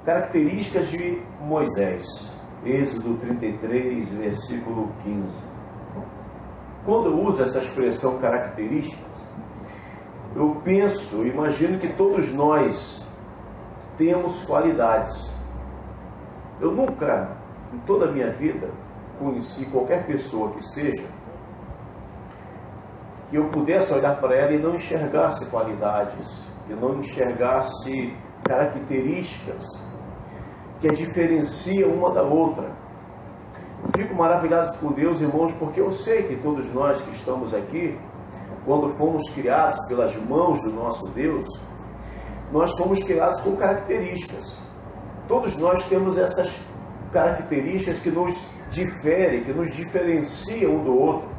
Características de Moisés. Êxodo 33, versículo 15. Quando eu uso essa expressão características, eu imagino que todos nós temos qualidades. Eu nunca, em toda a minha vida, conheci qualquer pessoa que seja, que eu pudesse olhar para ela e não enxergasse qualidades, que não enxergasse características que a diferenciam uma da outra. Eu fico maravilhado com Deus, irmãos, porque eu sei que todos nós que estamos aqui, quando fomos criados pelas mãos do nosso Deus, nós fomos criados com características. Todos nós temos essas características que nos diferem, que nos diferenciam um do outro.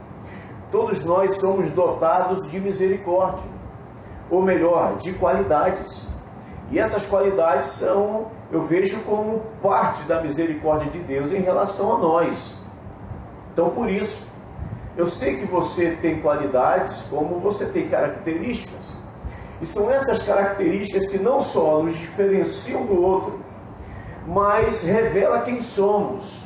Todos nós somos dotados de misericórdia, ou melhor, de qualidades. E essas qualidades são, eu vejo como parte da misericórdia de Deus em relação a nós. Então, por isso, eu sei que você tem qualidades, como você tem características. E são essas características que não só nos diferenciam do outro, mas revela quem somos.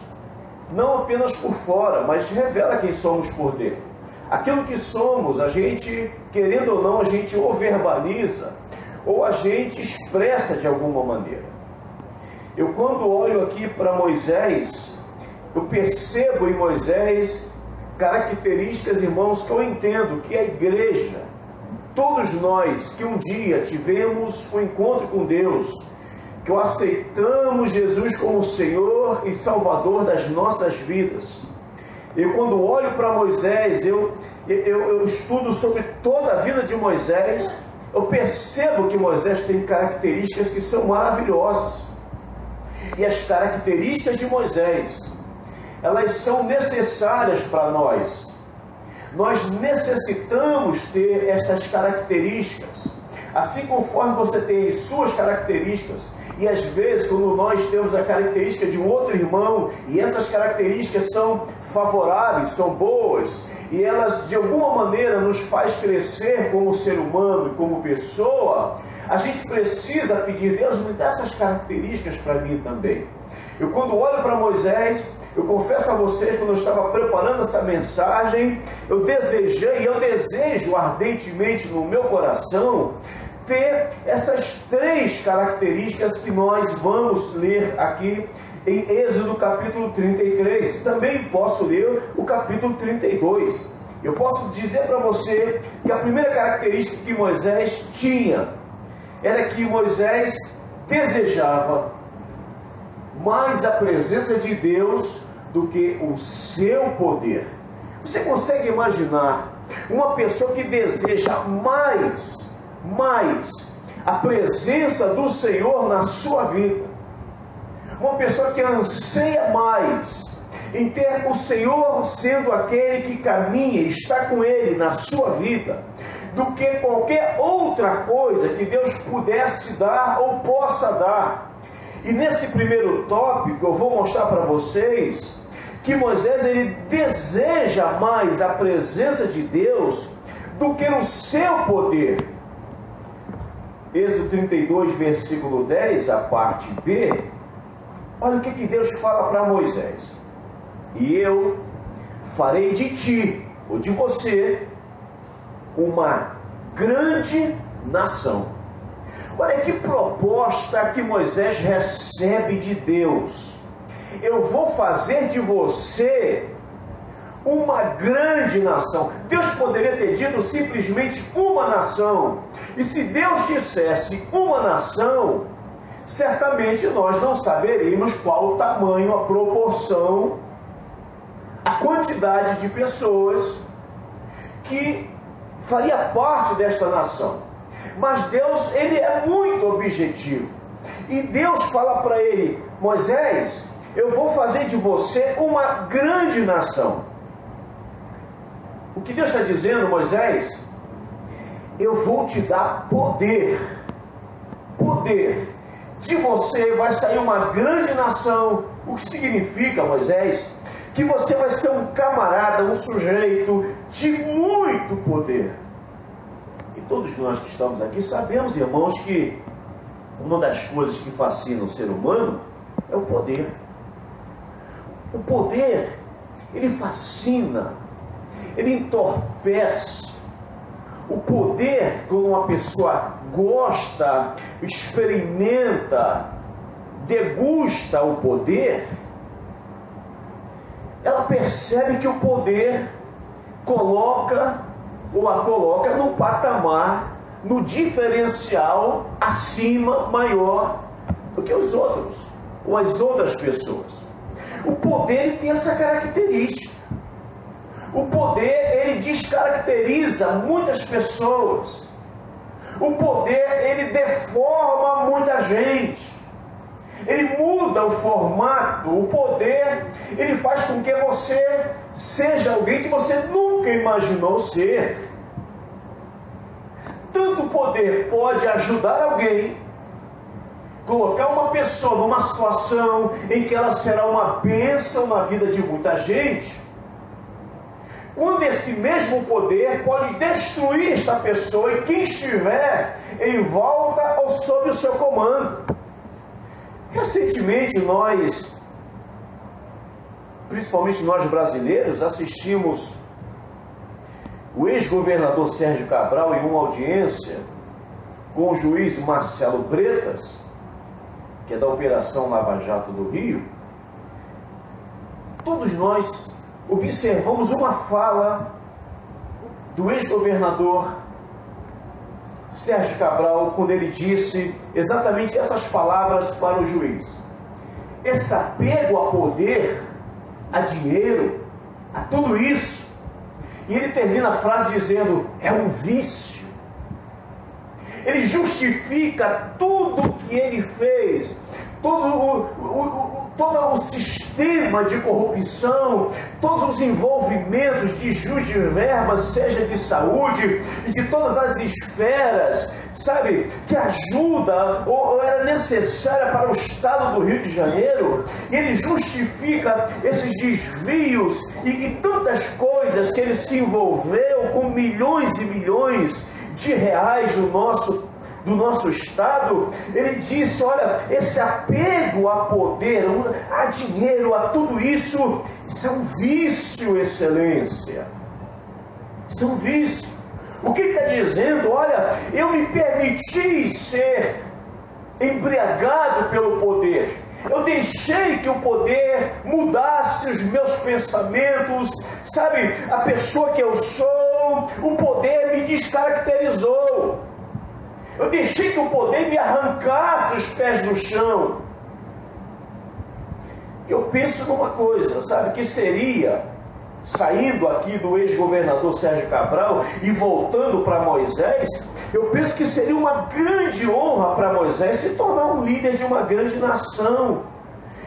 Não apenas por fora, mas revela quem somos por dentro. Aquilo que somos, a gente, querendo ou não, a gente ou verbaliza, ou a gente expressa de alguma maneira. Eu, quando olho aqui para Moisés, eu percebo em Moisés características, irmãos, que eu entendo que a igreja, todos nós que um dia tivemos um encontro com Deus, que aceitamos Jesus como Senhor e Salvador das nossas vidas. Eu, quando olho para Moisés, eu estudo sobre toda a vida de Moisés, eu percebo que Moisés tem características que são maravilhosas. E as características de Moisés, elas são necessárias para nós. Nós necessitamos ter estas características. Assim conforme você tem as suas características, e às vezes quando nós temos a característica de um outro irmão, e essas características são favoráveis, são boas, e elas de alguma maneira nos faz crescer como ser humano e como pessoa, a gente precisa pedir: Deus, me dá essas características para mim também. Eu, quando olho para Moisés, eu confesso a vocês, quando eu estava preparando essa mensagem, eu desejo ardentemente no meu coração ter essas três características que nós vamos ler aqui em Êxodo capítulo 33. Também posso ler o capítulo 32. Eu posso dizer para você que a primeira característica que Moisés tinha era que Moisés desejava mais a presença de Deus do que o seu poder. Você consegue imaginar uma pessoa que deseja mais a presença do Senhor na sua vida? Uma pessoa que anseia mais em ter o Senhor sendo aquele que caminha e está com Ele na sua vida, do que qualquer outra coisa que Deus pudesse dar ou possa dar. E nesse primeiro tópico eu vou mostrar para vocês que Moisés, ele deseja mais a presença de Deus do que o seu poder. Êxodo 32, versículo 10, a parte B, olha o que Deus fala para Moisés: e eu farei de ti, ou de você, uma grande nação. Olha que proposta que Moisés recebe de Deus: eu vou fazer de você uma grande nação. Deus poderia ter dito simplesmente uma nação. E se Deus dissesse uma nação, certamente nós não saberíamos qual o tamanho, a proporção, a quantidade de pessoas que faria parte desta nação. Mas Deus, ele é muito objetivo. E Deus fala para ele: Moisés, eu vou fazer de você uma grande nação. O que Deus está dizendo: Moisés, eu vou te dar poder. De você vai sair uma grande nação. O que significa, Moisés? Que você vai ser um camarada, um sujeito de muito poder. E todos nós que estamos aqui sabemos, irmãos, que uma das coisas que fascina o ser humano é o poder. O poder, ele fascina, ele entorpece. O poder, quando uma pessoa gosta, experimenta, degusta o poder, ela percebe que o poder a coloca no patamar, no diferencial acima, maior do que os outros, ou as outras pessoas. O poder tem essa característica. O poder, ele descaracteriza muitas pessoas. O poder, ele deforma muita gente. Ele muda o formato. O poder, ele faz com que você seja alguém que você nunca imaginou ser. Tanto o poder pode ajudar alguém, colocar uma pessoa numa situação em que ela será uma bênção na vida de muita gente, quando esse mesmo poder pode destruir esta pessoa e quem estiver em volta ou sob o seu comando. Recentemente nós, principalmente nós brasileiros, assistimos o ex-governador Sérgio Cabral em uma audiência com o juiz Marcelo Bretas, que é da Operação Lava Jato do Rio. Todos nós observamos uma fala do ex-governador Sérgio Cabral, quando ele disse exatamente essas palavras para o juiz: esse apego a poder, a dinheiro, a tudo isso. E ele termina a frase dizendo: é um vício. Ele justifica tudo que ele fez, todo o sistema de corrupção, todos os envolvimentos de desvios de verbas, seja de saúde e de todas as esferas, sabe, que ajuda ou era necessária para o Estado do Rio de Janeiro. E ele justifica esses desvios e tantas coisas que ele se envolveu com milhões e milhões de reais do nosso Estado. Ele disse: olha, esse apego a poder, a dinheiro, a tudo isso, isso é um vício, excelência. Isso é um vício. O que está dizendo? Olha, eu me permiti ser embriagado pelo poder. Eu deixei que o poder mudasse os meus pensamentos, sabe, a pessoa que eu sou. O poder me descaracterizou. Eu deixei que o poder me arrancasse os pés do chão. Eu penso numa coisa, sabe, que seria, saindo aqui do ex-governador Sérgio Cabral e voltando para Moisés, eu penso que seria uma grande honra para Moisés se tornar um líder de uma grande nação.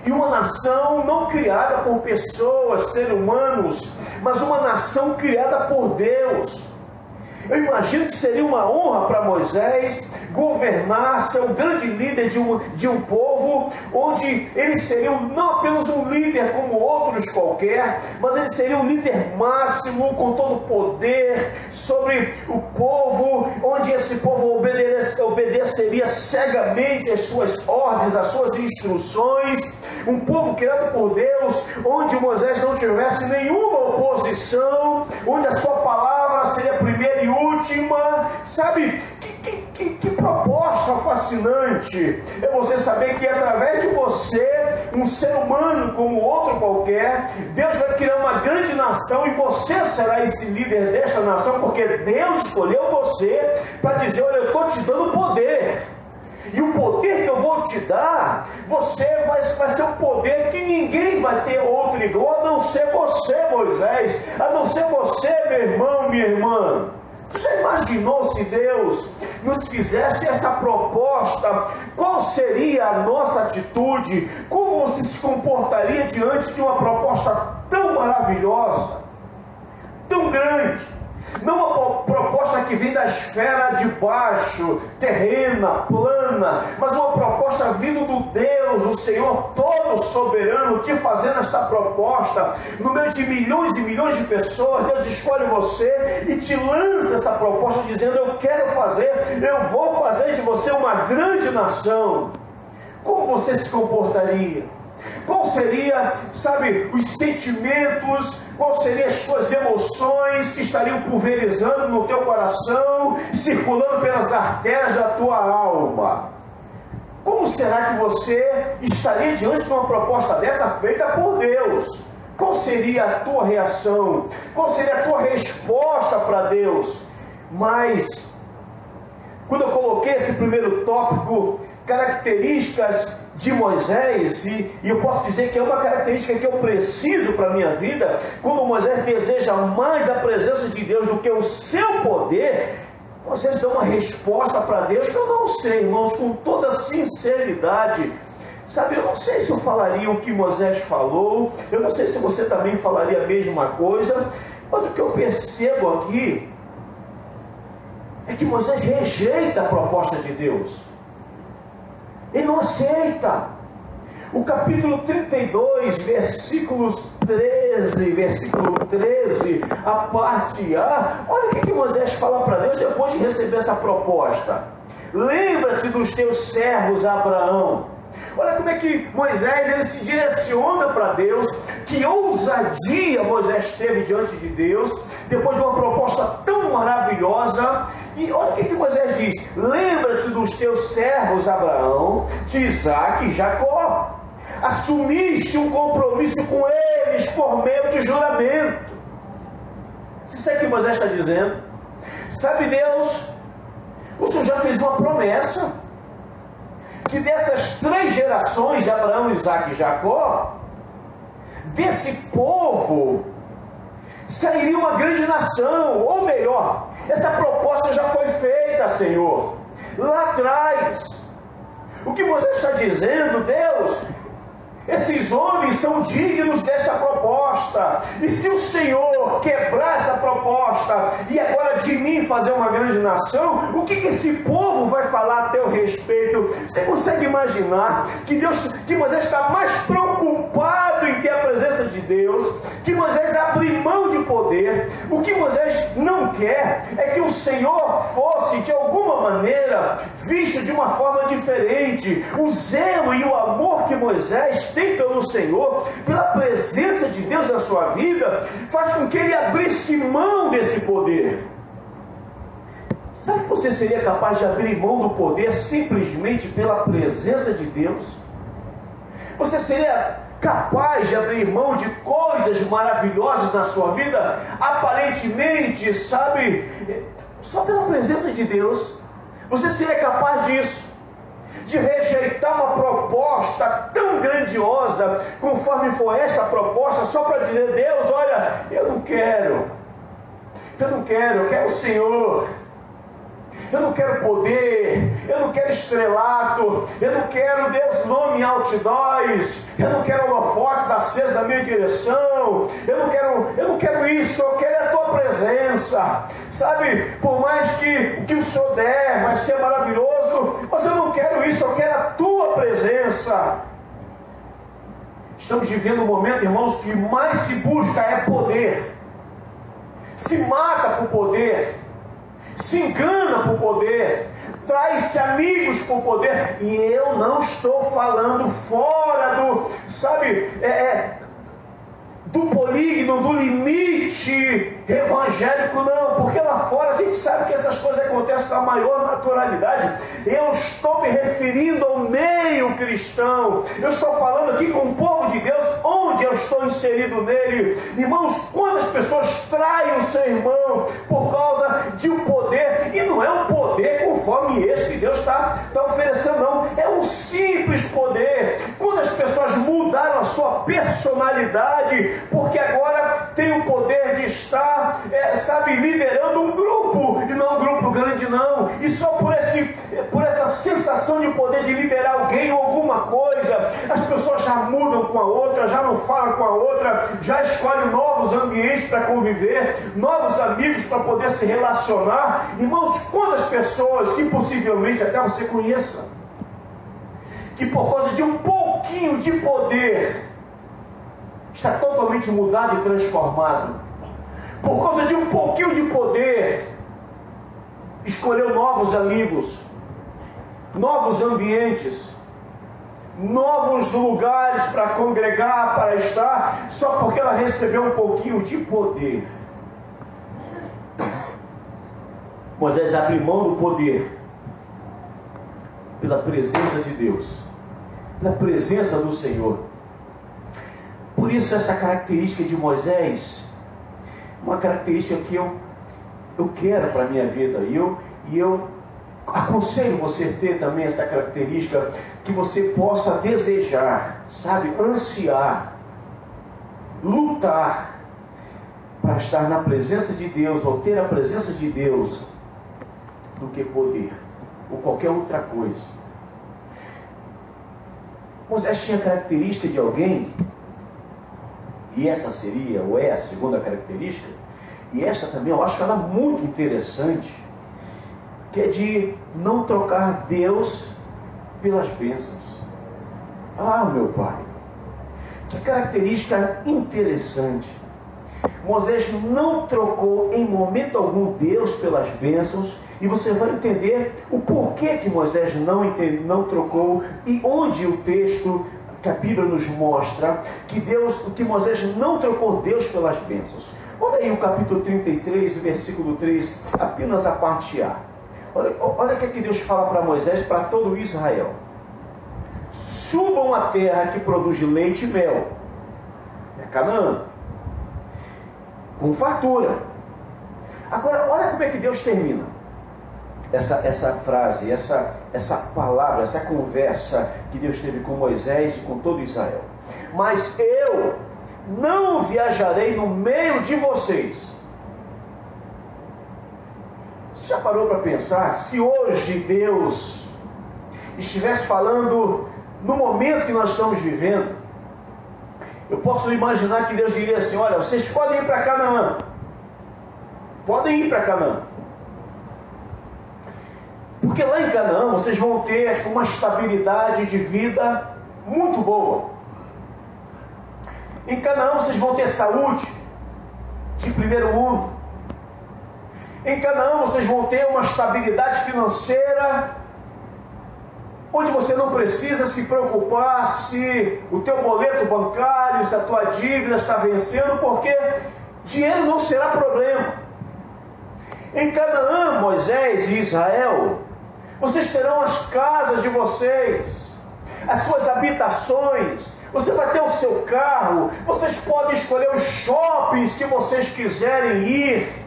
E uma nação não criada por pessoas, seres humanos, mas uma nação criada por Deus. Eu imagino que seria uma honra para Moisés governar, ser um grande líder de um povo, onde ele seria não apenas um líder como outros qualquer, mas ele seria um líder máximo, com todo o poder sobre o povo, onde esse povo obedeceria cegamente as suas ordens, as suas instruções. Um povo criado por Deus, onde Moisés não tivesse nenhuma oposição, onde a sua palavra seria a primeira e última. Sabe, que proposta fascinante é você saber que através de você, um ser humano como outro qualquer, Deus vai criar uma grande nação e você será esse líder desta nação, porque Deus escolheu você para dizer: olha, eu estou te dando poder. E o poder que eu vou te dar, vai ser um poder que ninguém vai ter outro igual, a não ser você, Moisés, a não ser você, meu irmão, minha irmã. Você imaginou se Deus nos fizesse essa proposta? Qual seria a nossa atitude? Como você se comportaria diante de uma proposta tão maravilhosa, tão grande? Não uma proposta que vem da esfera de baixo, terrena, plana, mas uma proposta vindo do Deus, o Senhor todo soberano, te fazendo esta proposta. No meio de milhões e milhões de pessoas, Deus escolhe você e te lança essa proposta dizendo: eu quero fazer, eu vou fazer de você uma grande nação. Como você se comportaria? Qual seria, sabe, os sentimentos, qual seriam as suas emoções que estariam pulverizando no teu coração, circulando pelas artérias da tua alma? Como será que você estaria diante de uma proposta dessa feita por Deus? Qual seria a tua reação? Qual seria a tua resposta para Deus? Mas, quando eu coloquei esse primeiro tópico, características de Moisés, e eu posso dizer que é uma característica que eu preciso para a minha vida, quando Moisés deseja mais a presença de Deus do que o seu poder, Moisés dá uma resposta para Deus que eu não sei, irmãos, com toda sinceridade. Sabe, eu não sei se eu falaria o que Moisés falou, eu não sei se você também falaria a mesma coisa, mas o que eu percebo aqui é que Moisés rejeita a proposta de Deus. Ele não aceita. O capítulo 32, versículo 13, a parte A, olha o que Moisés fala para Deus depois de receber essa proposta. Lembra-te dos teus servos Abraão. Olha como é que Moisés ele se direciona para Deus. Que ousadia Moisés teve diante de Deus, depois de uma proposta tão maravilhosa. E olha o que Moisés diz: lembra-te dos teus servos Abraão, de Isaque e Jacó. Assumiste um compromisso com eles por meio de juramento. Você sabe o que Moisés está dizendo? Sabe, Deus, o Senhor já fez uma promessa, que dessas 3 gerações de Abraão, Isaque e Jacó, desse povo sairia uma grande nação. Ou melhor, essa proposta já foi feita, Senhor, lá atrás. O que Moisés está dizendo: Deus, esses homens são dignos dessa proposta, e se o Senhor quebrar essa proposta e agora de mim fazer uma grande nação, o que esse povo vai falar a teu respeito? Você consegue imaginar que Moisés está mais preocupado em ter a presença de Deus, que Moisés abre mão de poder? O que Moisés não quer é que o Senhor fosse de alguma maneira visto de uma forma diferente. O zelo e o amor que Moisés tem pelo Senhor, pela presença de Deus na sua vida, faz com que ele abrisse mão desse poder. Sabe que você seria capaz de abrir mão do poder simplesmente pela presença de Deus? Você seria capaz de abrir mão de coisas maravilhosas na sua vida, aparentemente, sabe, só pela presença de Deus? Você seria capaz disso? De rejeitar uma proposta tão grandiosa, conforme foi esta proposta, só para dizer: Deus, olha, eu quero o Senhor. Eu não quero poder, eu não quero estrelato, eu não quero, Deus, nome outdoors, eu não quero holofotes acesos na minha direção, eu não quero isso, eu quero a tua presença. Sabe, por mais que o que o Senhor der vai ser maravilhoso, mas eu não quero isso, eu quero a tua presença. Estamos vivendo um momento, irmãos, que mais se busca é poder, se mata por poder, se engana por poder, traz-se amigos por poder. E eu não estou falando fora do, sabe, do polígono, do limite evangélico, não, porque lá fora a gente sabe que essas coisas acontecem com a maior naturalidade. Eu estou me referindo ao meio cristão, eu estou falando aqui com o povo de Deus, onde eu estou inserido nele. Irmãos, quantas pessoas traem o seu irmão por causa de um poder, e não é um poder conforme esse que Deus está oferecendo, não, é um simples poder. Quando as pessoas mudaram a sua personalidade, porque agora tem o poder de estar, liderando um grupo, e não um grupo grande, não, e só por essa sensação de poder de liderar alguém ou alguma coisa, as pessoas já mudam com a outra, já não falam com a outra, já escolhem novos ambientes para conviver, novos amigos para poder se relacionar. Irmãos, quantas pessoas que possivelmente até você conheça, que por causa de um pouquinho de poder está totalmente mudado e transformado, por causa de um pouquinho de poder escolheu novos amigos, novos ambientes, novos lugares para congregar, para estar, só porque ela recebeu um pouquinho de poder. Moisés abre mão do poder pela presença de Deus, pela presença do Senhor. Por isso essa característica de Moisés, uma característica que eu quero para a minha vida, e eu aconselho você ter também essa característica, que você possa desejar, sabe, ansiar, lutar para estar na presença de Deus, ou ter a presença de Deus, do que poder, ou qualquer outra coisa. Moisés tinha a característica de alguém, e essa seria, ou é a segunda característica, e essa também eu acho ela muito interessante, que é de não trocar Deus pelas bênçãos. Ah, meu Pai, que característica interessante. Moisés não trocou em momento algum Deus pelas bênçãos, e você vai entender o porquê que Moisés não trocou, e onde o texto que a Bíblia nos mostra que Moisés não trocou Deus pelas bênçãos. Olha aí o capítulo 33, versículo 3, apenas a parte A. Olha o que Deus fala para Moisés, para todo Israel. Subam a terra que produz leite e mel. É Canaã. Com fartura. Agora, olha como é que Deus termina essa frase, essa palavra, essa conversa que Deus teve com Moisés e com todo Israel. Mas eu não viajarei no meio de vocês. Você já parou para pensar, se hoje Deus estivesse falando no momento que nós estamos vivendo, eu posso imaginar que Deus diria assim: olha, vocês podem ir para Canaã, podem ir para Canaã, porque lá em Canaã vocês vão ter uma estabilidade de vida muito boa. Em Canaã vocês vão ter saúde de primeiro mundo. Em Canaã vocês vão ter uma estabilidade financeira, onde você não precisa se preocupar se o teu boleto bancário, se a tua dívida está vencendo, porque dinheiro não será problema. Em Canaã, Moisés e Israel, vocês terão as casas de vocês, as suas habitações, você vai ter o seu carro, vocês podem escolher os shoppings que vocês quiserem ir,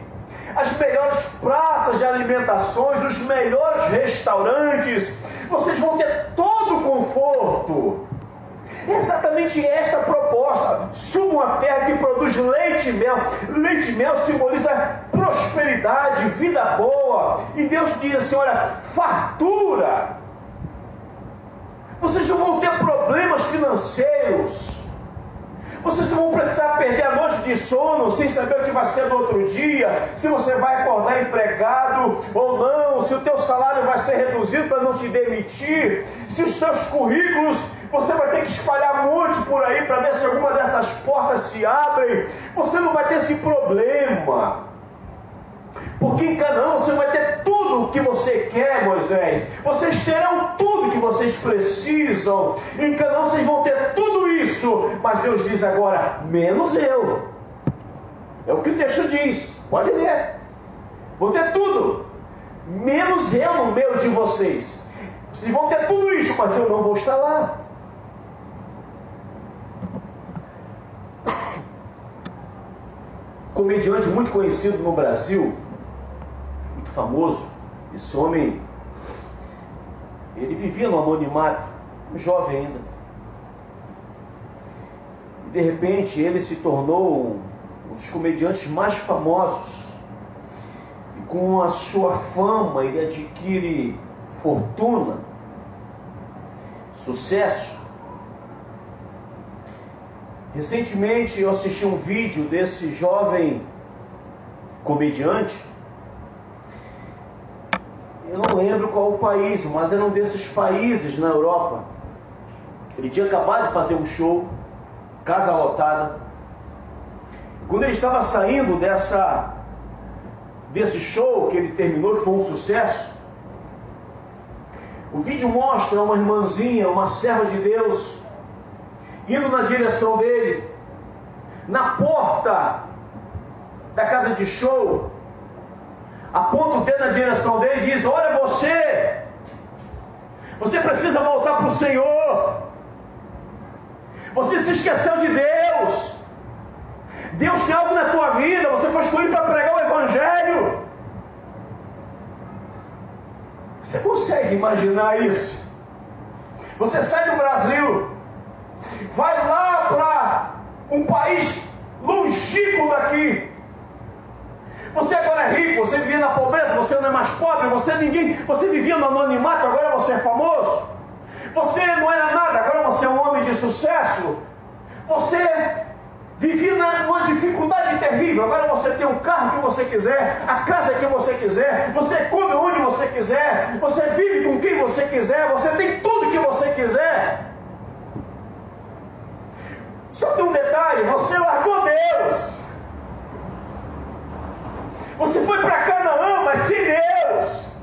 as melhores praças de alimentações, os melhores restaurantes, vocês vão ter todo o conforto. É exatamente esta a proposta. Subam a terra que produz leite e mel. Leite e mel simboliza prosperidade, vida boa. E Deus diz assim: olha, fartura. Vocês não vão ter problemas financeiros. Vocês não vão precisar perder a noite de sono sem saber o que vai ser no outro dia, se você vai acordar empregado ou não, se o teu salário vai ser reduzido para não te demitir, se os teus currículos você vai ter que espalhar um monte por aí para ver se alguma dessas portas se abrem. Você não vai ter esse problema, porque em Canaã você vai ter tudo o que você quer, Moisés. Vocês terão tudo que vocês precisam. Em Canaã vocês vão ter tudo isso. Mas Deus diz agora, menos eu. É o que o texto diz. Pode ler. Vou ter tudo, menos eu no meio de vocês. Vocês vão ter tudo isso, mas eu não vou estar lá. Comediante muito conhecido no Brasil, muito famoso, esse homem, ele vivia no anonimato, um jovem ainda, e de repente ele se tornou um dos comediantes mais famosos, e com a sua fama ele adquire fortuna, sucesso. Recentemente eu assisti um vídeo desse jovem comediante. Eu não lembro qual o país, mas era um desses países na Europa. Ele tinha acabado de fazer um show, casa lotada. Quando ele estava saindo desse show que ele terminou, que foi um sucesso, o vídeo mostra uma irmãzinha, uma serva de Deus, indo na direção dele, na porta da casa de show, aponta o dedo na direção dele e diz: olha, você precisa voltar para o Senhor, você se esqueceu de Deus, Deus tem algo na tua vida, você foi escolhido para pregar o Evangelho. Você consegue imaginar isso? Você sai do Brasil, vai lá para um país longínquo daqui. Você agora é rico, você vivia na pobreza, você não é mais pobre, você vivia no anonimato, agora você é famoso. Você não era nada, agora você é um homem de sucesso. Você vivia numa dificuldade terrível, agora você tem o carro que você quiser, a casa que você quiser, você come onde você quiser, você vive com quem você quiser, você tem tudo que você quiser. Só tem um detalhe: você largou Deus. Você foi para Canaã, mas sem Deus.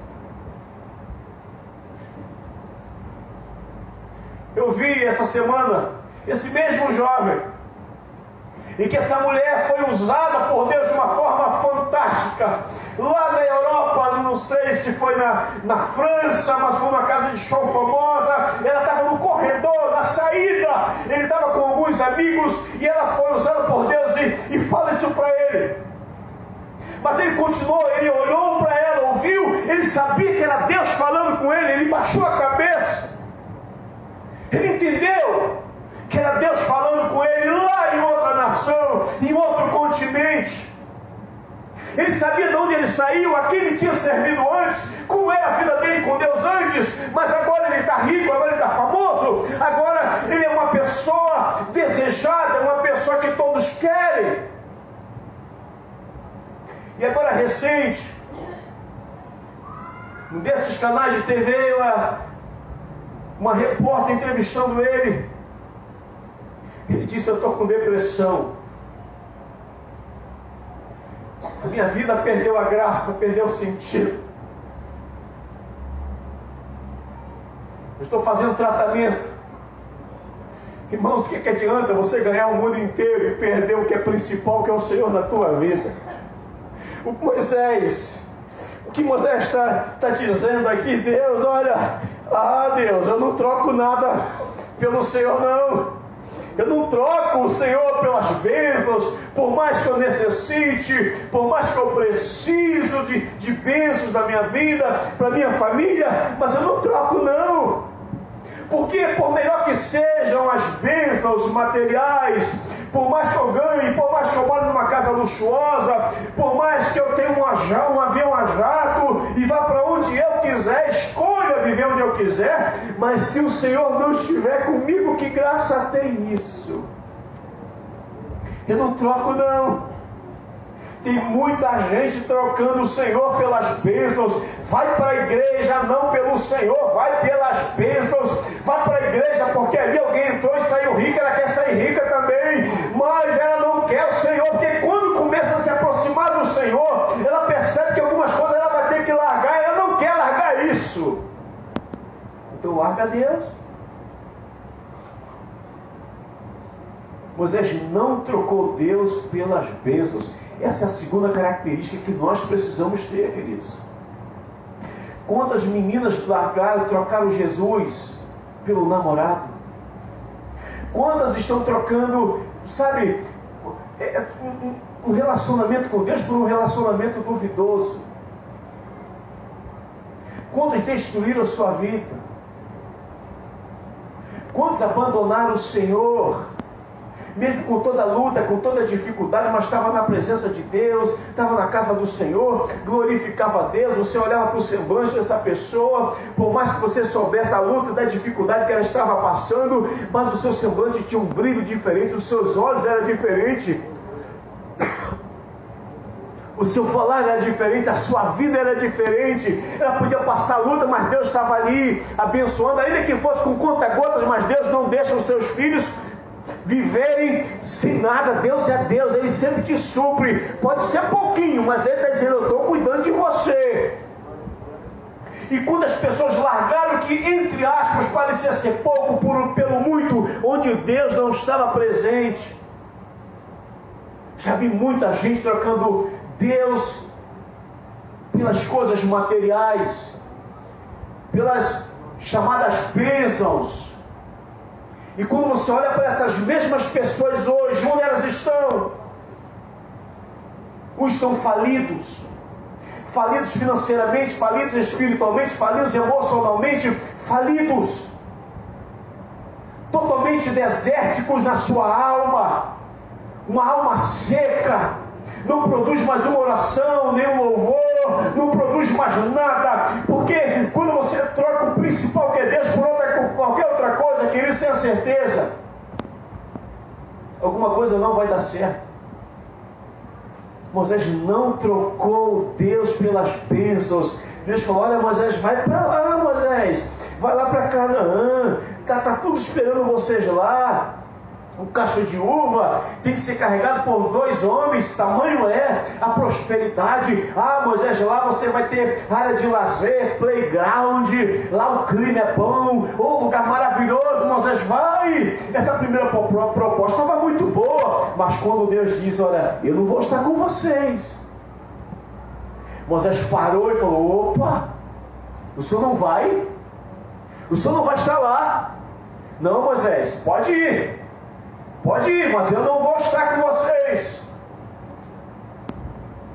Eu vi essa semana esse mesmo jovem, em que essa mulher foi usada por Deus de uma forma fantástica. Lá na Europa, não sei se foi na França, mas foi uma casa de show famosa. Ela estava no corredor, na saída. Ele estava com alguns amigos e ela foi usada por Deus e fala isso para ele. Mas ele continuou, ele olhou para ela, ouviu, ele sabia que era Deus falando com ele, ele baixou a cabeça. Ele entendeu que era Deus falando com ele lá em outra nação, em outro continente. Ele sabia de onde ele saiu, a quem ele tinha servido antes, como era a vida dele com Deus antes, mas agora ele está rico, agora ele está famoso, agora ele é uma pessoa desejada, uma pessoa que todos querem. E agora recente, um desses canais de TV, uma repórter entrevistando ele, ele disse: eu estou com depressão, a minha vida perdeu a graça, perdeu o sentido, eu estou fazendo tratamento. Irmãos, o que adianta você ganhar o mundo inteiro e perder o que é principal, que é o Senhor na tua vida? O que Moisés está dizendo aqui: Deus, olha, Deus, eu não troco nada pelo Senhor, não. Eu não troco o Senhor pelas bênçãos, por mais que eu necessite, por mais que eu preciso de bênçãos na minha vida, para minha família, mas eu não troco, não. Porque por melhor que sejam as bênçãos materiais, por mais que eu ganhe, por mais que eu more numa casa luxuosa, por mais que eu tenha um avião a jato e vá para onde eu quiser, escolha viver onde eu quiser, mas se o Senhor não estiver comigo, que graça tem isso? Eu não troco, não. Tem muita gente trocando o Senhor pelas bênçãos. Vai para a igreja não pelo Senhor, vai pelas bênçãos. Vai para a igreja porque ali alguém entrou e saiu rica, ela quer sair rica também, mas ela não quer o Senhor, porque quando começa a se aproximar do Senhor, ela percebe que algumas coisas ela vai ter que largar, ela não quer largar isso. Então larga Deus. Moisés não trocou Deus pelas bênçãos. Essa é a segunda característica que nós precisamos ter, queridos. Quantas meninas trocaram Jesus pelo namorado? Quantas estão trocando, sabe, um relacionamento com Deus por um relacionamento duvidoso? Quantos destruíram a sua vida? Quantos abandonaram o Senhor mesmo com toda a luta, com toda a dificuldade, mas estava na presença de Deus, estava na casa do Senhor, glorificava a Deus. Você olhava para o semblante dessa pessoa, por mais que você soubesse da luta, da dificuldade que ela estava passando, mas o seu semblante tinha um brilho diferente, os seus olhos eram diferentes, o seu falar era diferente, a sua vida era diferente. Ela podia passar luta, mas Deus estava ali abençoando, ainda que fosse com conta-gotas, mas Deus não deixa os seus filhos viverem sem nada. Deus é Deus, Ele sempre te supre. Pode ser pouquinho, mas Ele está dizendo: eu estou cuidando de você. E quando as pessoas largaram que, entre aspas, parecia ser pouco pelo muito, onde Deus não estava presente. Já vi muita gente trocando Deus pelas coisas materiais, pelas chamadas bênçãos. E quando você olha para essas mesmas pessoas hoje, onde elas estão? Uns estão falidos financeiramente, falidos espiritualmente, falidos emocionalmente, falidos, totalmente desérticos na sua alma, uma alma seca. Não produz mais uma oração, nem um louvor, não produz mais nada, porque quando você troca o principal que é Deus por qualquer outra coisa, queridos, tenha certeza, alguma coisa não vai dar certo. Moisés não trocou Deus pelas bênçãos. Deus falou: olha, Moisés, vai para lá, Moisés, vai lá para Canaã, tá tudo esperando vocês lá. Um cacho de uva tem que ser carregado por 2 homens, tamanho é a prosperidade. Ah, Moisés, lá você vai ter área de lazer, playground, lá o clima é bom, um lugar maravilhoso. Moisés, vai. Essa primeira proposta estava muito boa, mas quando Deus diz: olha, eu não vou estar com vocês, Moisés parou e falou: opa, o senhor não vai? O senhor não vai estar lá? Não, Moisés, pode ir, mas eu não vou estar com vocês.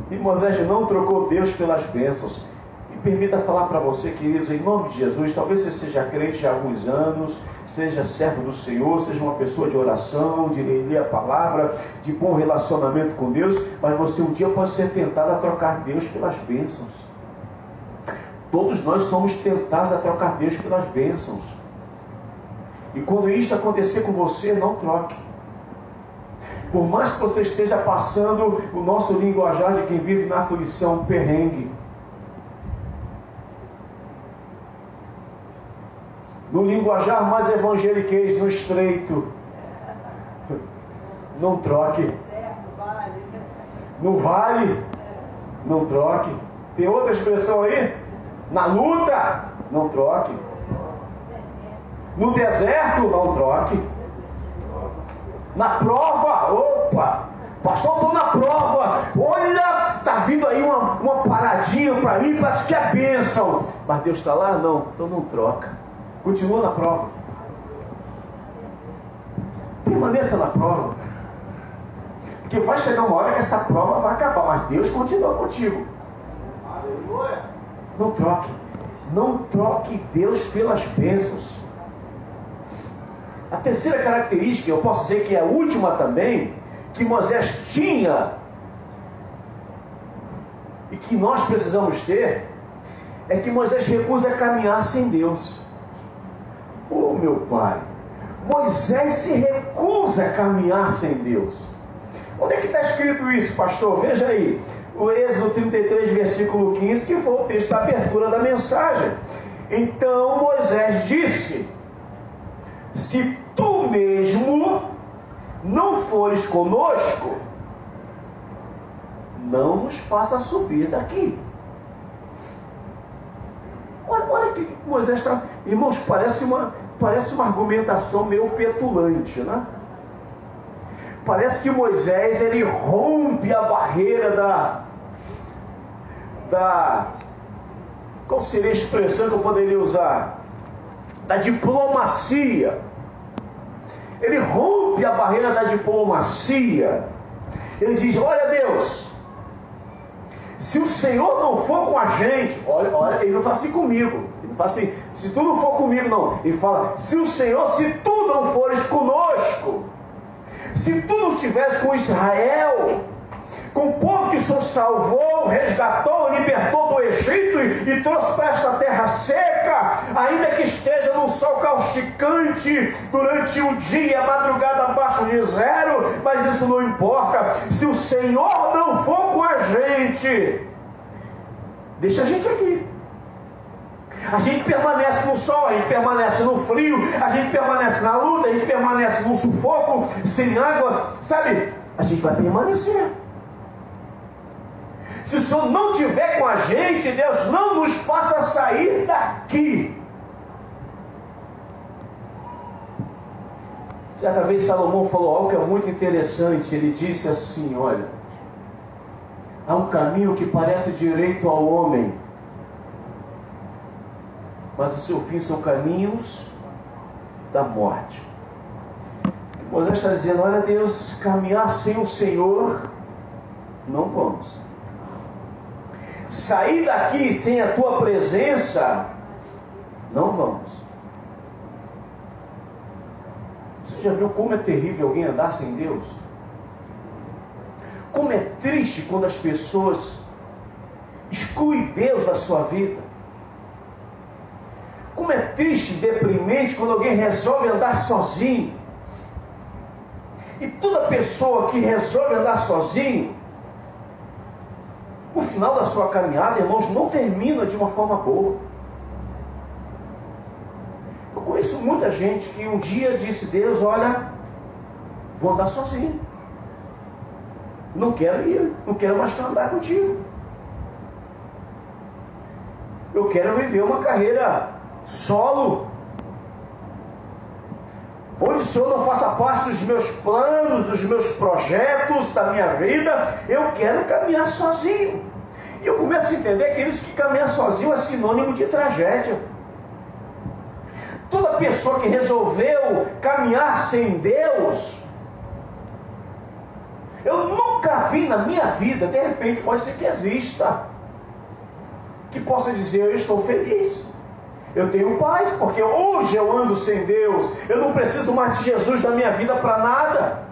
E Moisés não trocou Deus pelas bênçãos. Me permita falar para você, queridos, em nome de Jesus. Talvez você seja crente há alguns anos, seja servo do Senhor, seja uma pessoa de oração, de ler a palavra, de bom relacionamento com Deus, mas você um dia pode ser tentado a trocar Deus pelas bênçãos. Todos nós somos tentados a trocar Deus pelas bênçãos. E quando isso acontecer com você, não troque. Por mais que você esteja passando o nosso linguajar de quem vive na aflição, perrengue. No linguajar mais evangeliquez, no estreito. Não troque. No vale, não troque. Tem outra expressão aí? Na luta, não troque. No deserto, não troque. Na prova, opa, pastor, estou na prova, olha, está vindo aí uma paradinha para mim, parece que é bênção, mas Deus está lá? Não, então não troca, continua na prova, permaneça na prova, porque vai chegar uma hora que essa prova vai acabar, mas Deus continua contigo. Não troque Deus pelas bênçãos. A terceira característica, eu posso dizer que é a última também, que Moisés tinha e que nós precisamos ter, é que Moisés recusa caminhar sem Deus. Oh, meu Pai, Moisés se recusa a caminhar sem Deus. Onde é que está escrito isso, pastor? Veja aí, o Êxodo 33, versículo 15, que foi o texto da abertura da mensagem. Então Moisés disse: se tu mesmo não fores conosco, não nos faça subir daqui. Olha que Moisés está... Irmãos, parece uma argumentação meio petulante, né? Parece que Moisés, ele rompe a barreira qual seria a expressão que eu poderia usar? Da diplomacia. Ele rompe a barreira da diplomacia. Ele diz: olha, Deus, se o Senhor não for com a gente, olha, ele não fala assim comigo, ele não fala assim, se tu não for comigo, não. Ele fala: se tu não fores conosco, Se tu não estiveres com Israel, com o povo que o Senhor salvou, resgatou, libertou do Egito e trouxe para esta terra seca, ainda que esteja num sol causticante durante o dia, a madrugada abaixo de zero, mas isso não importa. Se o Senhor não for com a gente, deixa a gente aqui. A gente permanece no sol, a gente permanece no frio, a gente permanece na luta, a gente permanece no sufoco, sem água, sabe? A gente vai permanecer. Se o Senhor não estiver com a gente, Deus não nos faça sair daqui. Certa vez Salomão falou algo que é muito interessante. Ele disse assim: olha, há um caminho que parece direito ao homem, mas o seu fim são caminhos da morte. Moisés está dizendo: olha, Deus, caminhar sem o Senhor, não vamos. Sair daqui sem a tua presença, não vamos. Você já viu como é terrível alguém andar sem Deus? Como é triste quando as pessoas excluem Deus da sua vida. Como é triste e deprimente quando alguém resolve andar sozinho. E toda pessoa que resolve andar sozinho, o final da sua caminhada, irmãos, não termina de uma forma boa. Eu conheço muita gente que um dia disse: Deus, olha, vou andar sozinho. Não quero ir, não quero mais andar contigo. Eu quero viver uma carreira solo, onde o Senhor não faça parte dos meus planos, dos meus projetos, da minha vida. Eu quero caminhar sozinho. E eu começo a entender, queridos, que caminhar sozinho é sinônimo de tragédia. Toda pessoa que resolveu caminhar sem Deus, eu nunca vi na minha vida, de repente pode ser que exista, que possa dizer: eu estou feliz, eu tenho paz, porque hoje eu ando sem Deus, eu não preciso mais de Jesus na minha vida para nada.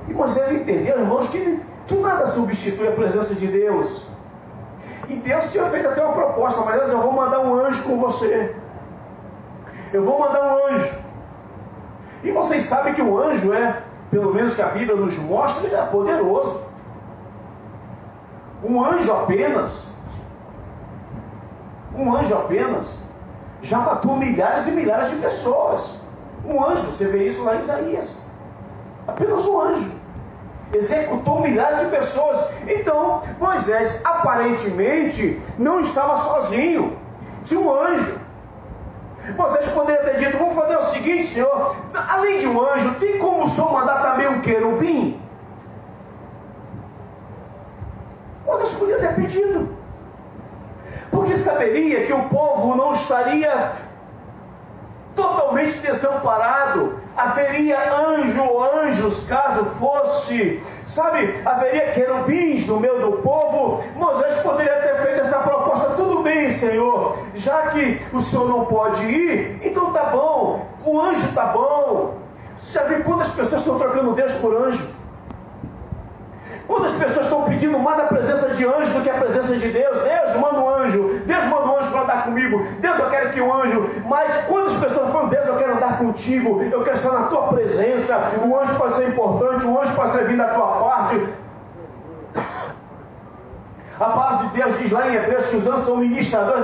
E Moisés entendeu, irmãos, que nada substitui a presença de Deus. E Deus tinha feito até uma proposta: mas eu vou mandar um anjo com você, eu vou mandar um anjo. E vocês sabem que o anjo pelo menos que a Bíblia nos mostra, ele é poderoso. Um anjo apenas já matou milhares e milhares de pessoas. Um anjo, você vê isso lá em Isaías. Apenas um anjo executou milhares de pessoas. Então Moisés aparentemente não estava sozinho, tinha um anjo. Moisés poderia ter dito: vamos fazer o seguinte, Senhor, além de um anjo, tem como o Senhor mandar também um querubim? Moisés podia ter pedido, porque saberia que o povo não estaria totalmente desamparado. Haveria anjo ou anjos, caso fosse, haveria querubins no meio do povo. Moisés poderia ter feito essa proposta: tudo bem, Senhor, já que o Senhor não pode ir, então tá bom, o anjo tá bom. Você já viu quantas pessoas estão trocando Deus por anjo? Quantas pessoas estão pedindo mais a presença de anjo do que a presença de Deus? Deus, manda um anjo. Deus, manda um anjo para andar comigo. Deus, eu quero que um anjo. Mas quantas pessoas falam: Deus, eu quero andar contigo, eu quero estar na tua presença. O anjo pode ser importante, o anjo pode ser vindo da tua parte. A palavra de Deus diz lá em Hebreus que os anjos são ministradores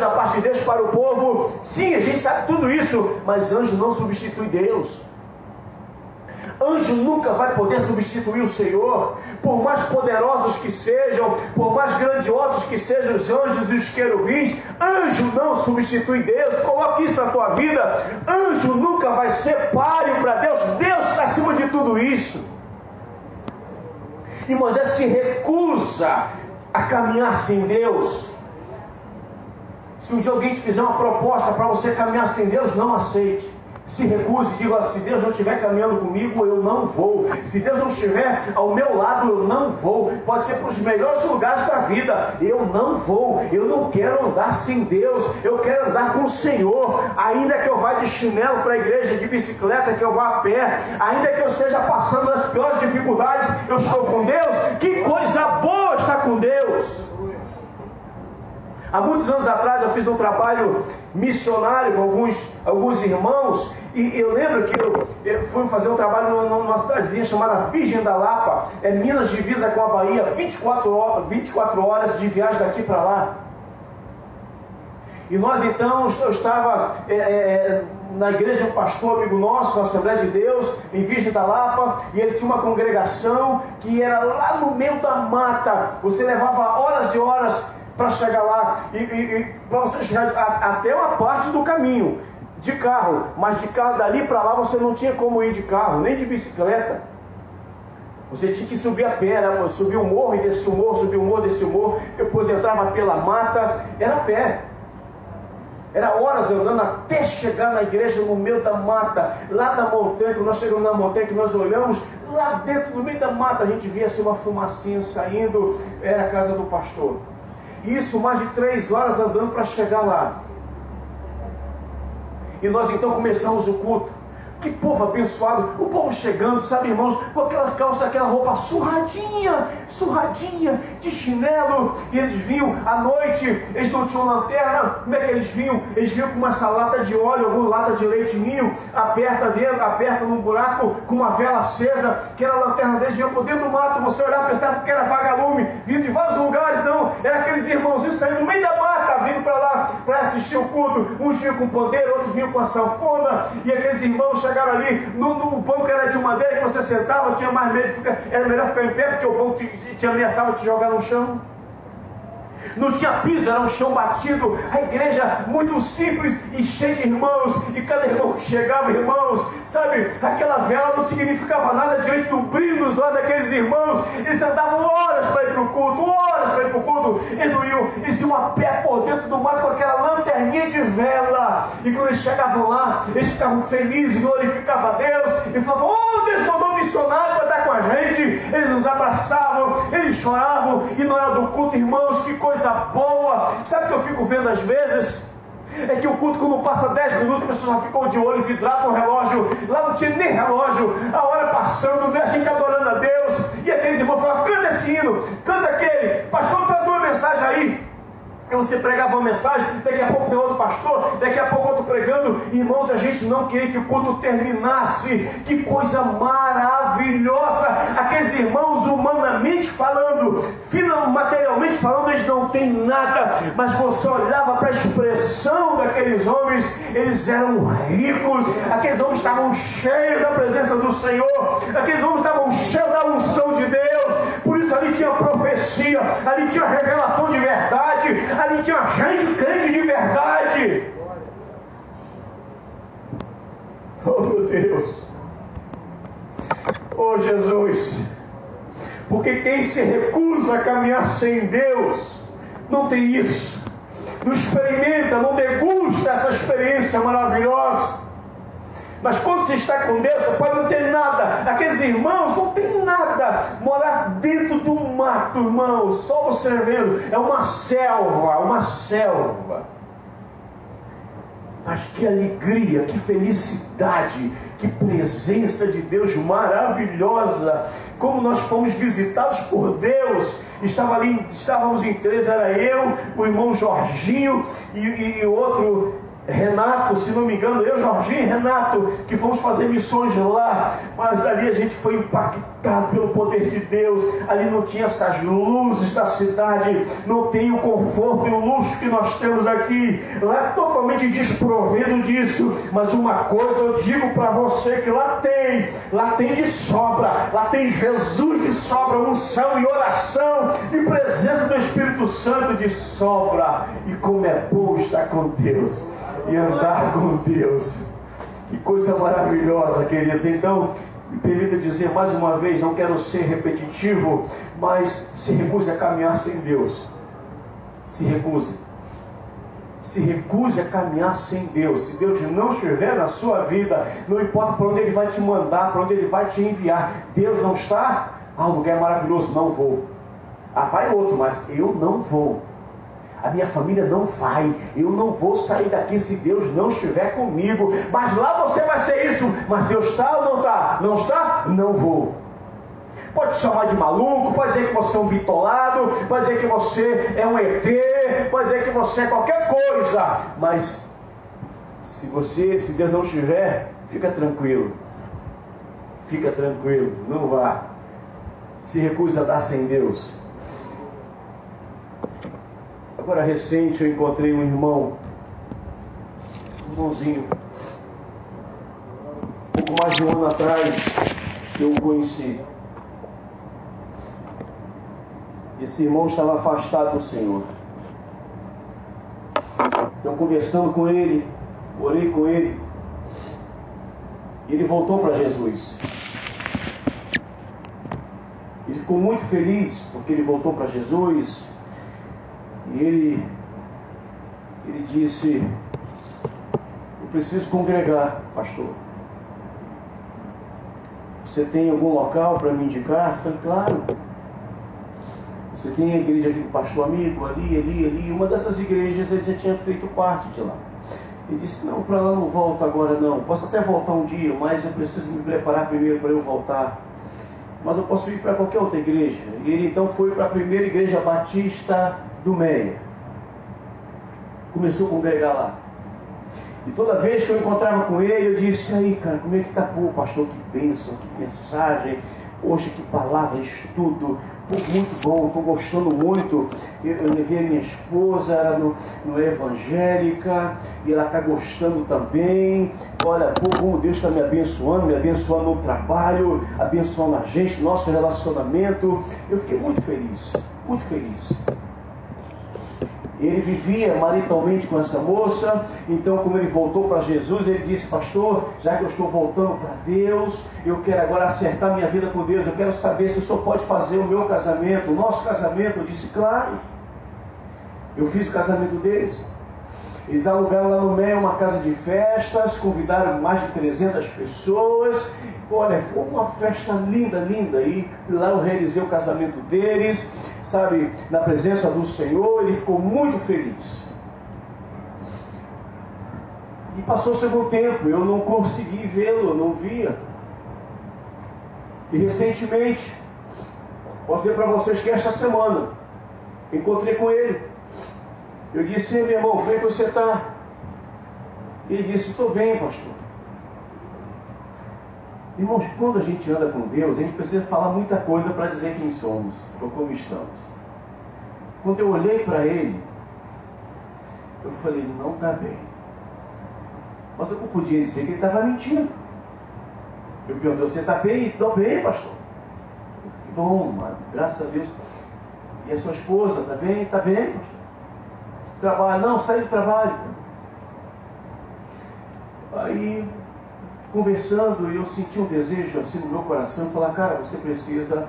da parte de Deus para o povo. Sim, a gente sabe tudo isso, mas anjo não substitui Deus. Anjo nunca vai poder substituir o Senhor. Por mais poderosos que sejam, por mais grandiosos que sejam os anjos e os querubins, anjo não substitui Deus. Coloque isso na tua vida. Anjo nunca vai ser páreo para Deus. Deus está acima de tudo isso. E Moisés se recusa a caminhar sem Deus. Se um dia alguém te fizer uma proposta para você caminhar sem Deus, não aceite. Se recuse e diga: se Deus não estiver caminhando comigo, eu não vou. Se Deus não estiver ao meu lado, eu não vou. Pode ser para os melhores lugares da vida, eu não vou. Eu não quero andar sem Deus, eu quero andar com o Senhor. Ainda que eu vá de chinelo para a igreja, de bicicleta, que eu vá a pé, ainda que eu esteja passando as piores dificuldades, eu estou com Deus. Que coisa boa estar com Deus. Há muitos anos atrás eu fiz um trabalho missionário com alguns irmãos, e eu lembro que eu fui fazer um trabalho numa cidadezinha chamada Virgem da Lapa, Minas, divisa com a Bahia, 24 horas de viagem daqui para lá. E nós então, eu estava na igreja de um pastor amigo nosso, na Assembleia de Deus, em Virgem da Lapa, e ele tinha uma congregação que era lá no meio da mata. Você levava horas e horas para chegar lá, e para você chegar até uma parte do caminho, de carro, mas de carro dali para lá você não tinha como ir de carro, nem de bicicleta. Você tinha que subir a pé, subir o morro e descer o morro, subir o morro, descer o morro, depois entrava pela mata, era a pé. Era horas andando até chegar na igreja no meio da mata, lá da montanha. Quando nós chegamos na montanha, que nós olhamos, lá dentro do meio da mata, a gente via assim uma fumacinha saindo, era a casa do pastor. Isso, mais de 3 horas andando para chegar lá. E nós então começamos o culto. Que povo abençoado, o povo chegando, sabe, irmãos, com aquela calça, aquela roupa surradinha, de chinelo, e eles vinham à noite, eles não tinham lanterna. Como é que eles vinham? Eles vinham com essa lata de óleo, alguma lata de leite ninho, aberta num buraco, com uma vela acesa, que era a lanterna deles, vinham por dentro do mato. Você olhava, pensava que era vagalume, vindo de vários lugares. Não, era aqueles irmãozinhos saindo no meio da mata, vindo para lá, para assistir o culto. Uns vinham com pandeiro, outros vinham com a sanfona, e aqueles irmãos chegaram ali no banco que era de madeira, que você sentava, tinha mais medo de ficar, era melhor ficar em pé, porque o banco te ameaçava de te jogar no chão. Não tinha piso, era um chão batido. A igreja muito simples e cheia de irmãos, e cada irmão que chegava, irmãos, sabe, aquela vela não significava nada diante do brilho dos olhos daqueles irmãos. Eles andavam horas para ir para o culto, eles iam a pé por dentro do mato com aquela lanterninha de vela, e quando eles chegavam lá, eles ficavam felizes, glorificavam a Deus, e falavam: oh, Deus mandou um missionário para estar com a gente. Eles nos abraçavam, eles choravam, e na hora do culto, irmãos, que coisa boa. Sabe o que eu fico vendo às vezes? É que o culto, quando passa 10 minutos, a pessoa já ficou de olho vidrado no relógio. Lá não tinha nem relógio, a hora passando, a gente adorando a Deus, e aqueles irmãos falavam: canta esse hino, canta aquele, pastor, traz uma mensagem aí. E você pregava uma mensagem, daqui a pouco vem outro pastor, daqui a pouco outro pregando. Irmãos, a gente não queria que o culto terminasse. Que coisa maravilhosa! Aqueles irmãos, humanamente falando, materialmente falando, eles não têm nada, mas você olhava para a expressão daqueles homens, eles eram ricos. Aqueles homens estavam cheios da presença do Senhor, aqueles homens estavam cheios da unção de Deus. Por isso ali tinha profecia, ali tinha revelação de verdade, ali tinha gente crente de verdade. Oh, meu Deus! Oh, Jesus! Porque quem se recusa a caminhar sem Deus não tem isso, não experimenta, não degusta essa experiência maravilhosa. Mas quando você está com Deus, você pode não ter nada. Aqueles irmãos não tem nada. Morar dentro do mato, irmãos, só você vendo, é uma selva. Mas que alegria, que felicidade, que presença de Deus maravilhosa. Como nós fomos visitados por Deus. Estávamos em 3, era eu, o irmão Jorginho e outro Renato, se não me engano, eu, Jorginho e Renato, que fomos fazer missões lá. Mas ali a gente foi impactado pelo poder de Deus. Ali não tinha essas luzes da cidade, não tem o conforto e o luxo que nós temos aqui. Lá é totalmente desprovido disso. Mas uma coisa eu digo para você, que lá tem de sobra. Lá tem Jesus de sobra, unção e oração e presença do Espírito Santo de sobra. E como é bom estar com Deus e andar com Deus. Que coisa maravilhosa, queridos. Então, me permita dizer mais uma vez, não quero ser repetitivo, mas se recuse a caminhar sem Deus. Se recuse. se recuse a caminhar sem Deus. Se Deus não estiver na sua vida, não importa para onde Ele vai te mandar, para onde Ele vai te enviar, Deus não está, o lugar é maravilhoso, não vou. Vai outro, mas eu não vou. A minha família não vai. Eu não vou sair daqui se Deus não estiver comigo. Mas lá você vai ser isso. Mas Deus está ou não está? Não está? Não vou. Pode te chamar de maluco, pode dizer que você é um bitolado, pode dizer que você é um ET, pode dizer que você é qualquer coisa. Mas se Deus não estiver, fica tranquilo. Fica tranquilo, não vá. Se recusa a dar sem Deus. Agora recente eu encontrei um irmãozinho, pouco mais de um ano atrás que eu o conheci. Esse irmão estava afastado do Senhor. Então, conversando com ele, orei com ele, e ele voltou para Jesus. Ele ficou muito feliz porque ele voltou para Jesus. E ele disse: eu preciso congregar, pastor. Você tem algum local para me indicar? Eu falei: claro. Você tem a igreja aqui do pastor amigo, ali. Uma dessas igrejas ele já tinha feito parte de lá. Ele disse: não, para lá não volto agora não. Posso até voltar um dia, mas eu preciso me preparar primeiro para eu voltar. Mas eu posso ir para qualquer outra igreja. E ele então foi para a primeira igreja batista do Meia. Começou a congregar lá. E toda vez que eu encontrava com ele, eu disse: aí, cara, como é que tá? Pô, pastor, que bênção, que mensagem. Poxa, que palavra, estudo. Pô, muito bom, estou gostando muito. Eu levei a minha esposa, era no evangélica, e ela está gostando também. Olha, pô, como Deus está me abençoando no trabalho, abençoando a gente, nosso relacionamento. Eu fiquei muito feliz, muito feliz. Ele vivia maritalmente com essa moça. Então, como ele voltou para Jesus, ele disse: pastor, já que eu estou voltando para Deus, eu quero agora acertar minha vida com Deus. Eu quero saber se o senhor pode fazer o meu casamento, o nosso casamento. Eu disse: claro. Eu fiz o casamento deles. Eles alugaram lá no Meia uma casa de festas, convidaram mais de 300 pessoas. Olha, foi uma festa linda, linda. E lá eu realizei o casamento deles, sabe, na presença do Senhor. Ele ficou muito feliz. E passou-se algum tempo, eu não consegui vê-lo, eu não via. E recentemente, posso dizer para vocês que esta semana, encontrei com ele. Eu disse: meu irmão, como é que você está? Ele disse: estou bem, pastor. Irmãos, quando a gente anda com Deus, a gente precisa falar muita coisa para dizer quem somos, ou como estamos. Quando eu olhei para ele, eu falei: não está bem. Mas eu não podia dizer que ele estava mentindo. Eu perguntei: você está bem? Estou bem, pastor. Que bom, mano. Graças a Deus. E a sua esposa, está bem? Está bem, pastor. Trabalho? Não, saí do trabalho. Aí, conversando, eu senti um desejo assim no meu coração, falar: cara, você precisa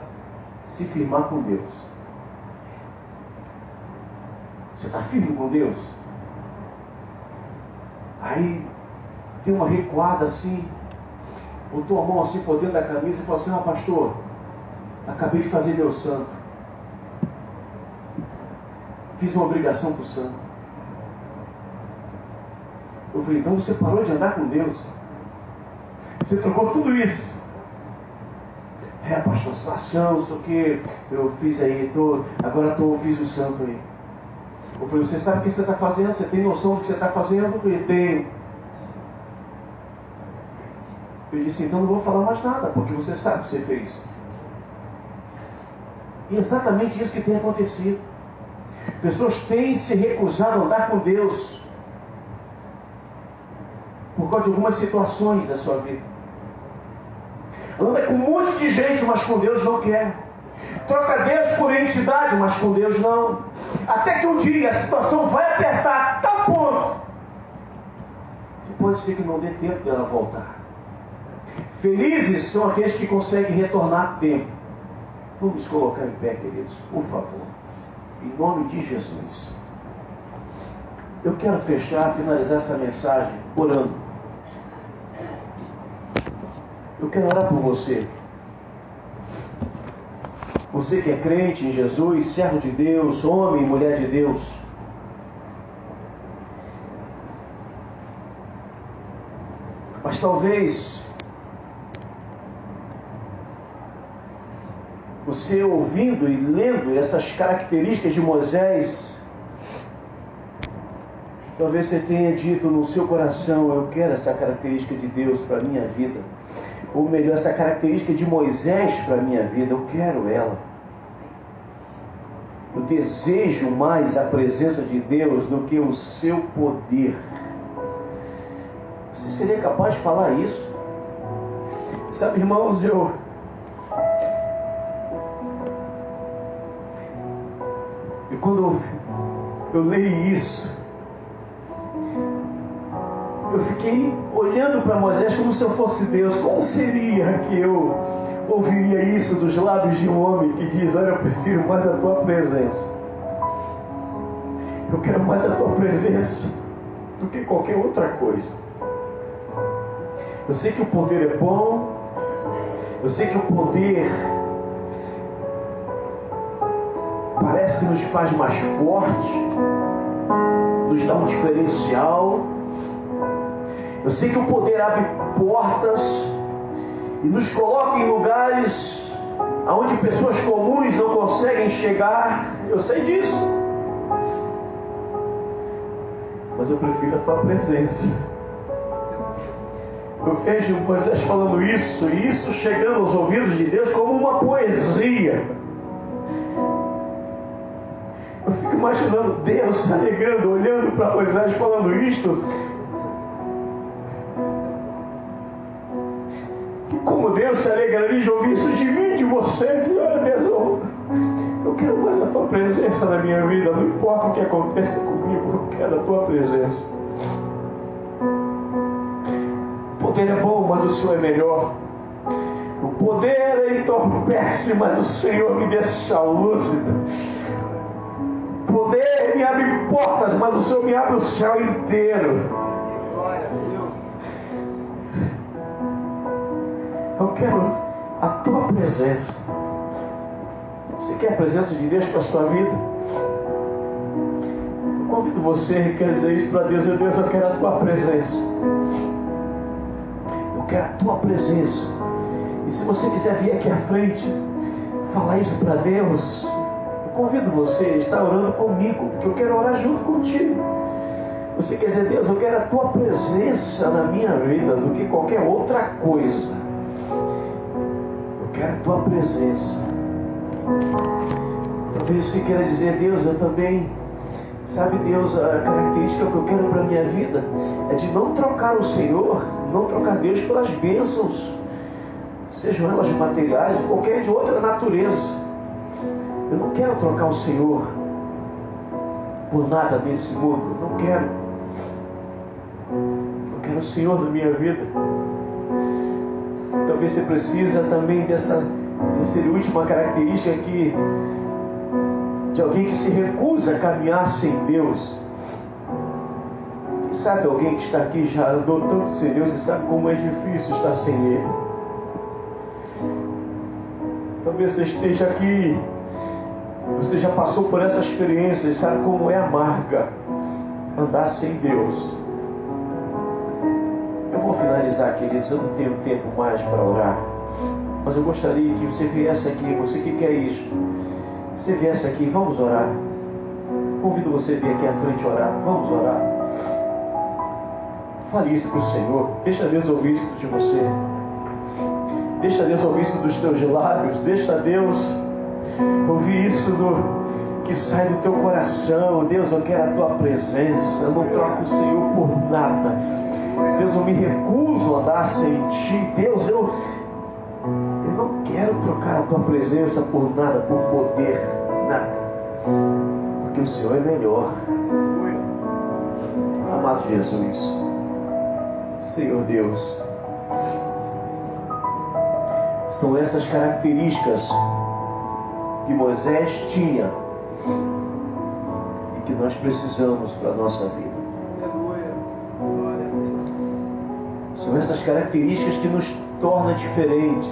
se firmar com Deus. Você está firme com Deus? Aí, deu uma recuada assim, botou a mão assim por dentro da camisa e falou assim: pastor, acabei de fazer meu santo. Fiz uma obrigação para o santo. Eu falei: então você parou de andar com Deus? Você trocou tudo isso? Pastor, situação, não sei o que, eu fiz aí, fiz o santo aí. Eu falei: você sabe o que você está fazendo? Você tem noção do que você está fazendo? Eu falei: tenho. Eu disse: então não vou falar mais nada, porque você sabe o que você fez. E é exatamente isso que tem acontecido. Pessoas têm se recusado a andar com Deus por causa de algumas situações da sua vida. Anda com um monte de gente, mas com Deus não quer. Troca Deus por entidade, mas com Deus não. Até que um dia a situação vai apertar a tal ponto que pode ser que não dê tempo dela voltar. Felizes são aqueles que conseguem retornar a tempo. Vamos colocar em pé, queridos, por favor. Em nome de Jesus. Eu quero finalizar essa mensagem orando. Eu quero orar por você. Você que é crente em Jesus, servo de Deus, homem e mulher de Deus. Mas talvez você ouvindo e lendo essas características de Moisés, talvez você tenha dito no seu coração: eu quero essa característica de Deus para a minha vida. Ou melhor, essa característica de Moisés para a minha vida, eu quero ela. Eu desejo mais a presença de Deus do que o seu poder. Você seria capaz de falar isso? Sabe, irmãos, quando eu leio isso, eu fiquei olhando para Moisés como se eu fosse Deus. Como seria que eu ouviria isso dos lábios de um homem que diz: olha, eu prefiro mais a tua presença. Eu quero mais a tua presença do que qualquer outra coisa. Eu sei que o poder é bom. Eu sei que o poder parece que nos faz mais forte, nos dá um diferencial. Eu sei que o poder abre portas e nos coloca em lugares onde pessoas comuns não conseguem chegar. Eu sei disso. Mas eu prefiro a tua presença. Eu vejo Moisés falando isso, e isso chegando aos ouvidos de Deus como uma poesia. Eu fico imaginando Deus se alegrando, olhando para Moisés falando isto. Como Deus se alegraria de ouvir isso de mim, de você, dizer: olha, Deus, eu quero mais a tua presença na minha vida, não importa o que aconteça comigo, eu quero a tua presença. O poder é bom, mas o Senhor é melhor. O poder entorpece, mas o Senhor me deixa lúcido. O poder me abre portas, mas o Senhor me abre o céu inteiro. Eu quero a tua presença. Você quer a presença de Deus para a sua vida? Eu convido você que quer dizer isso para Deus: Deus, eu quero a tua presença. Eu quero a tua presença. E se você quiser vir aqui à frente falar isso para Deus, eu convido você a estar orando comigo, porque eu quero orar junto contigo. Você quer dizer: Deus, eu quero a tua presença na minha vida do que qualquer outra coisa. Eu quero a tua presença. Talvez você queira dizer: Deus, eu também, sabe, Deus, a característica que eu quero para a minha vida é de não trocar o Senhor, não trocar Deus pelas bênçãos, sejam elas materiais ou qualquer de outra natureza. Eu não quero trocar o Senhor por nada desse mundo. Eu não quero. Eu quero o Senhor na minha vida. Talvez você precisa também dessa última característica aqui, de alguém que se recusa a caminhar sem Deus. Quem sabe alguém que está aqui já andou tanto sem Deus e sabe como é difícil estar sem Ele. Talvez você esteja aqui, você já passou por essa experiência e sabe como é amarga andar sem Deus. Eu vou finalizar, queridos, eu não tenho tempo mais para orar, mas eu gostaria que você viesse aqui, você que quer isso, você viesse aqui, vamos orar. Convido você a vir aqui à frente orar, vamos orar. Fale isso para o Senhor, deixa Deus ouvir isso de você, deixa Deus ouvir isso dos teus lábios, deixa Deus ouvir isso que sai do teu coração. Deus, eu quero a tua presença, eu não troco o Senhor por nada. Deus, eu me recuso a andar sem ti. Deus, eu não quero trocar a tua presença por nada, por poder, nada, porque o Senhor é melhor. Amado Jesus, Senhor Deus, são essas características que Moisés tinha e que nós precisamos para a nossa vida. São essas características que nos tornam diferentes.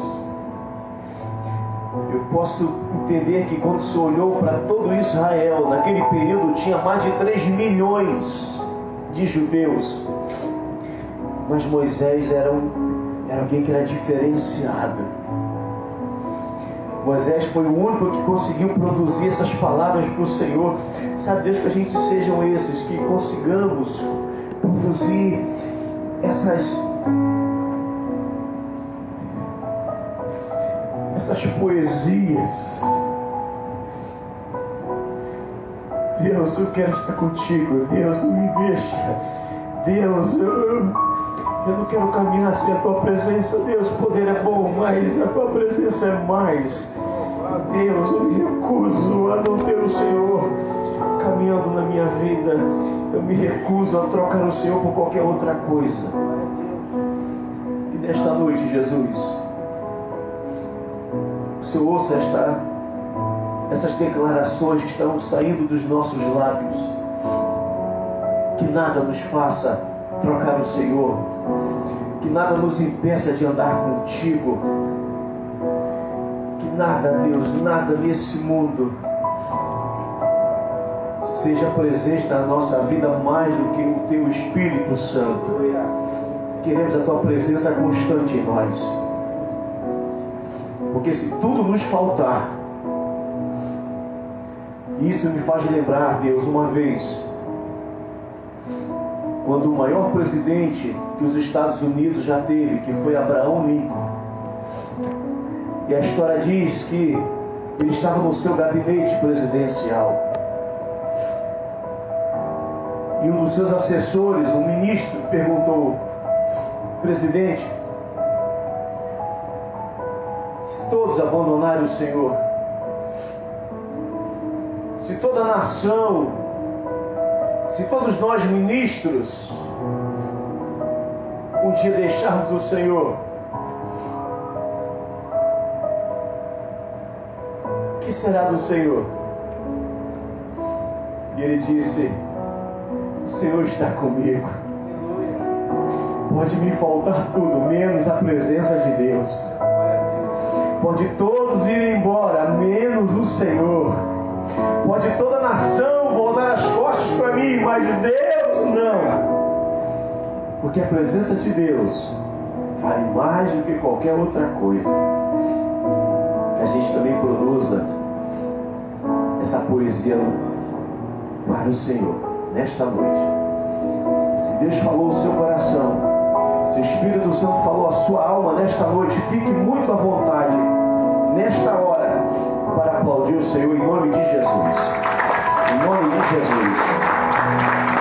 Eu posso entender que quando se olhou para todo Israel, naquele período tinha mais de 3 milhões de judeus. Mas Moisés era alguém que era diferenciado. Moisés foi o único que conseguiu produzir essas palavras para o Senhor. Sabe, Deus, que a gente sejam esses, que consigamos produzir essas poesias. Deus, eu quero estar contigo. Deus, não me deixa. Deus, eu não quero caminhar sem a tua presença. Deus, poder é bom, mas a tua presença é mais. Deus, eu me recuso a não ter o Senhor caminhando na minha vida. Eu me recuso a trocar o Senhor por qualquer outra coisa. E nesta noite, Jesus, o Senhor ouça essas declarações que estão saindo dos nossos lábios. Que nada nos faça trocar o Senhor. Que nada nos impeça de andar contigo. Que nada, Deus, nada nesse mundo seja presente na nossa vida mais do que o Teu Espírito Santo. Queremos a Tua presença constante em nós. Porque se tudo nos faltar, isso me faz lembrar, Deus, uma vez, quando o maior presidente que os Estados Unidos já teve, que foi Abraham Lincoln, e a história diz que ele estava no seu gabinete presidencial, e um dos seus assessores, um ministro, perguntou: presidente, se todos abandonarem o Senhor, se toda a nação, se todos nós ministros um dia deixarmos o Senhor, o que será do Senhor? E ele disse: o Senhor está comigo. Pode me faltar tudo, menos a presença de Deus. Pode todos ir embora, menos o Senhor. Pode toda a nação voltar as costas para mim, mas Deus não. Porque a presença de Deus vale mais do que qualquer outra coisa. Que a gente também produza essa poesia para o Senhor nesta noite. Se Deus falou o seu coração, se o Espírito Santo falou a sua alma nesta noite, fique muito à vontade nesta hora para aplaudir o Senhor em nome de Jesus. Em nome de Jesus.